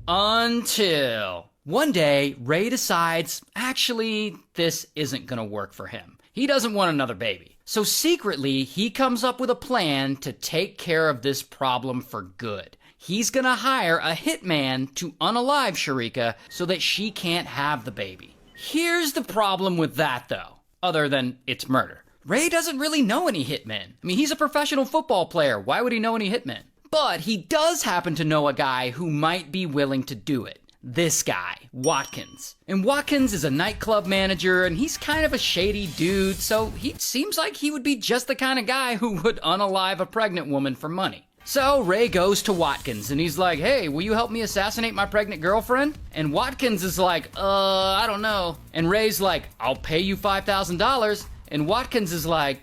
Until one day, Ray decides, actually, this isn't gonna work for him. He doesn't want another baby. So secretly, he comes up with a plan to take care of this problem for good. He's gonna hire a hitman to unalive Sharika so that she can't have the baby. Here's the problem with that, though, other than it's murder. Ray doesn't really know any hitmen. I mean, he's a professional football player. Why would he know any hitmen? But he does happen to know a guy who might be willing to do it. This guy, Watkins. And Watkins is a nightclub manager, and he's kind of a shady dude, so he seems like he would be just the kind of guy who would unalive a pregnant woman for money. So Ray goes to Watkins, and he's like, hey, will you help me assassinate my pregnant girlfriend? And Watkins is like, I don't know. And Ray's like, I'll pay you $5,000. And Watkins is like,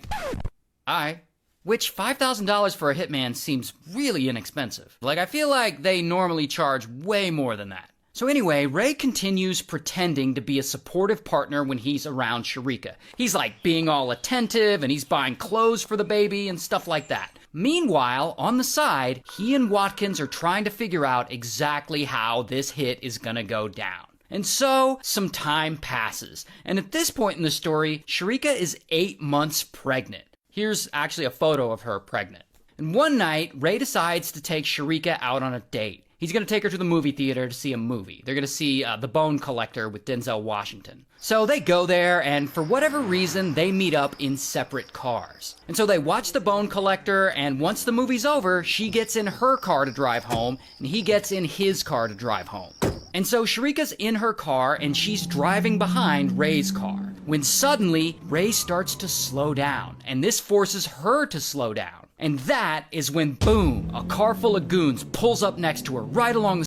alright. Which $5,000 for a hitman seems really inexpensive. Like, I feel like they normally charge way more than that. So anyway, Ray continues pretending to be a supportive partner when he's around Sharika. He's like being all attentive and he's buying clothes for the baby and stuff like that. Meanwhile, on the side, he and Watkins are trying to figure out exactly how this hit is gonna go down. And so, some time passes. And at this point in the story, Sharika is 8 months pregnant. Here's actually a photo of her pregnant. And one night, Ray decides to take Sharika out on a date. He's going to take her to the movie theater to see a movie. They're going to see The Bone Collector with Denzel Washington. So they go there, and for whatever reason, they meet up in separate cars. And so they watch The Bone Collector, and once the movie's over, she gets in her car to drive home, and he gets in his car to drive home. And so Sharika's in her car, and she's driving behind Ray's car. When suddenly, Ray starts to slow down, and this forces her to slow down. And that is when, boom, a car full of goons pulls up next to her right along the